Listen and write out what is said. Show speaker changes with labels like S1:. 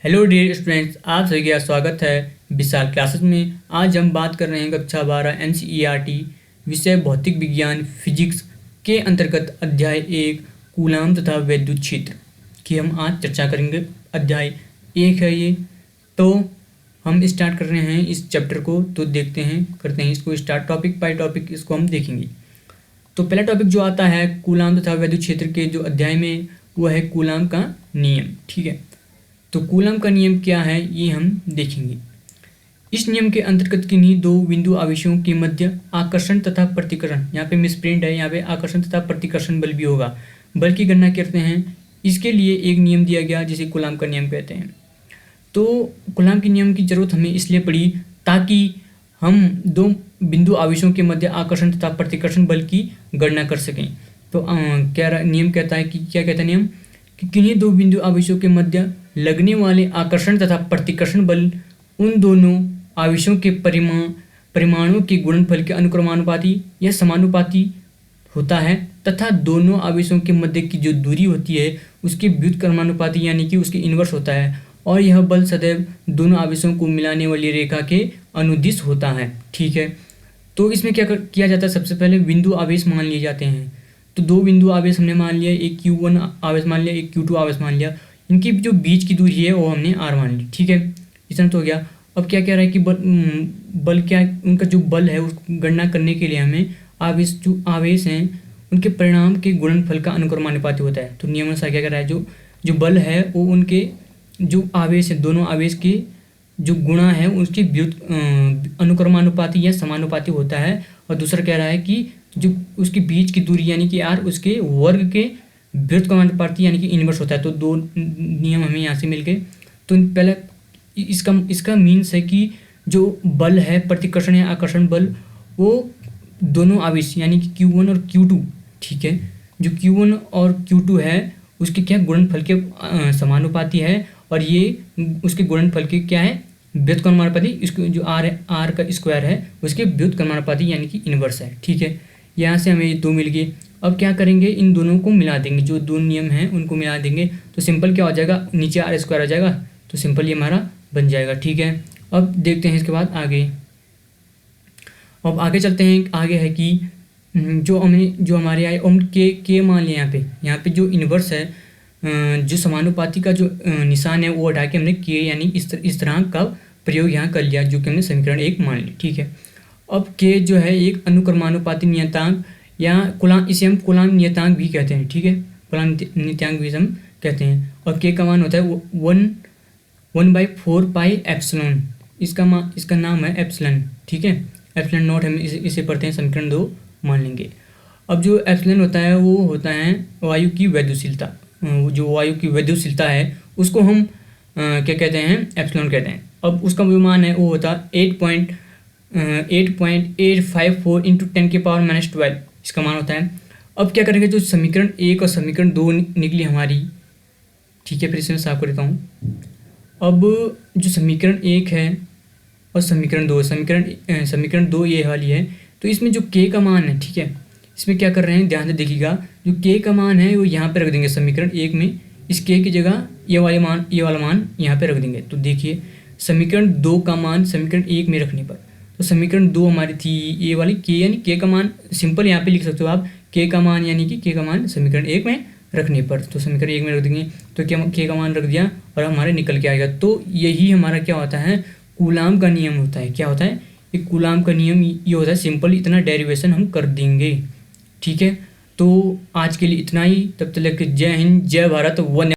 S1: Hello dear students, आप सभी का स्वागत है विशाल क्लासेस में। आज हम बात कर रहे हैं कक्षा 12 NCERT विषय भौतिक विज्ञान फिजिक्स के अंतर्गत अध्याय 1 कूलाम तथा वैद्युत क्षेत्र की हम आज चर्चा करेंगे। अध्याय 1 है ये, तो हम स्टार्ट कर रहे हैं इस चैप्टर को। तो देखते हैं, करते हैं इसको स्टार्ट। टॉपिक बाय टॉपिक इसको हम देखेंगे। तो पहला टॉपिक जो आता है कूलाम तथा वैद्युत क्षेत्र के जो अध्याय में, वो है कूलाम का नियम। ठीक है, तो कूलम का नियम क्या है ये हम देखेंगे। इस नियम के अंतर्गत किन्हीं दो बिंदु आवेशों के मध्य आकर्षण तथा प्रतिकर्षण, यहाँ पे मिसप्रिंट है, यहाँ पे आकर्षण तथा प्रतिकर्षण बल भी होगा, बल की गणना करते हैं। इसके लिए एक नियम दिया गया जिसे कूलम का नियम कहते हैं। तो कूलम के नियम की जरूरत हमें इसलिए पड़ी ताकि हम दो बिंदु आवेशों के मध्य आकर्षण तथा प्रतिकर्षण बल की गणना कर सकें। तो नियम कहता है कि क्या कहता है नियम कि किन्हीं दो बिंदु आवेशों के मध्य लगने वाले आकर्षण तथा प्रतिकर्षण बल उन दोनों आवेशों के परिमाणों के गुणनफल के अनुक्रमानुपाती या समानुपाती होता है तथा दोनों आवेशों के मध्य की जो दूरी होती है उसके व्युत्क्रमानुपाती यानी कि उसके इन्वर्स होता है। और यह बल सदैव दोनों आवेशों को मिलाने वाली रेखा के अनुदिश होता है। ठीक है, तो इसमें क्या किया जाता है, सबसे पहले बिंदु आवेश मान लिए जाते हैं। तो दो बिंदु आवेश हमने मान लिया, एक Q1 आवेश मान लिया, एक Q2 आवेश मान लिया। इनकी जो बीच की दूरी है वो हमने R मान ली। ठीक है, इतना तो हो गया। अब क्या कह रहा है कि बल क्या, उनका जो बल है उसको गणना करने के लिए हमें आवेश हैं उनके परिणाम के गुणनफल का अनुक्रमानुपाती होता है। तो नियम अनुसार क्या कह रहा है, जो बल है वो उनके जो आवेश है, दोनों आवेश के जो गुणा है उसके अनुक्रमानुपाती या समानुपाती होता है। और दूसरा कह रहा है कि जो उसके बीच की दूरी यानी कि R उसके वर्ग के व्युत्क्रमानुपाती यानी कि इन्वर्स होता है। तो दो नियम हमें यहाँ से मिल गए। तो पहले इसका मीन्स है कि जो बल है, प्रतिकर्षण या आकर्षण बल, वो दोनों आवेश यानी कि Q1 और Q2, ठीक है, जो Q1 और Q2 है उसके क्या गुणनफल के समानुपाती है। और ये उसके गुणनफल के क्या है, व्युत्क्रमानुपाती। इसको जो R का स्क्वायर है उसके व्युत्क्रमानुपाती यानी कि इन्वर्स है। ठीक है, यहाँ से हमें ये दो मिल गए। अब क्या करेंगे, इन दोनों को मिला देंगे, जो दो नियम हैं उनको मिला देंगे। तो सिंपल क्या हो जाएगा, नीचे R स्क्वायर आ जाएगा, तो सिंपल ये हमारा बन जाएगा। ठीक है, अब देखते हैं इसके बाद आगे। अब आगे चलते हैं। आगे है कि जो हमारे आए हम के मान लिया। यहाँ पे जो इन्वर्स है, जो समानुपाती का जो निशान है वो हटा के हमने के यानी इस तरह का प्रयोग यहाँ कर लिया, जो कि हमने समीकरण 1 मान ली। ठीक है, अब के जो है एक अनुक्रमानुपाती नियतांक या इसे हम कूलाम नियतांक भी कहते हैं। ठीक है, कूलाम नियतांक भी हम कहते हैं। और के का मान होता है 1/4 पाई एप्सिलॉन। इसका नाम है एप्सिलॉन। ठीक है, एप्सिलॉन नॉट हम इसे पढ़ते हैं, समीकरण 2 मान लेंगे। अब जो एप्सिलॉन होता है वो होता है वायु की वैद्युशीलता। जो वायु की वैद्युशीलता है उसको हम क्या कहते हैं, एप्सिलॉन कहते हैं। अब उसका जो मान है वो होता है 8.854 × 10⁻⁻12 इसका मान होता है। अब क्या करेंगे, जो समीकरण 1 और समीकरण 2 निकली हमारी। ठीक है, फिर इसे मैं साफ कर देता हूँ। अब जो समीकरण 1 है और समीकरण 2, समीकरण 2 ये वाली है। तो इसमें जो के का मान है, ठीक है, इसमें क्या कर रहे हैं, ध्यान से देखिएगा। जो के का मान है वो यहाँ पे रख देंगे समीकरण 1 में। इस के की जगह ये वाला मान यहाँ पे रख देंगे। तो देखिए, समीकरण 2 का मान समीकरण 1 में रखने पर, तो समीकरण 2 हमारी थी ये वाली के, यानी के का मान सिंपल यहाँ पे लिख सकते हो आप, के का मान यानी कि के का मान समीकरण 1 में रखने पर। तो समीकरण 1 में रख देंगे, तो क्या के का मान रख दिया और हमारे निकल के आएगा। तो यही हमारा क्या होता है, कूलाम का नियम होता है। क्या होता है, एक कूलाम का नियम ये होता है। सिंपल इतना डेरिवेशन हम कर देंगे। ठीक है, तो आज के लिए इतना ही। तब तक जय हिंद, जय भारत, वंदे।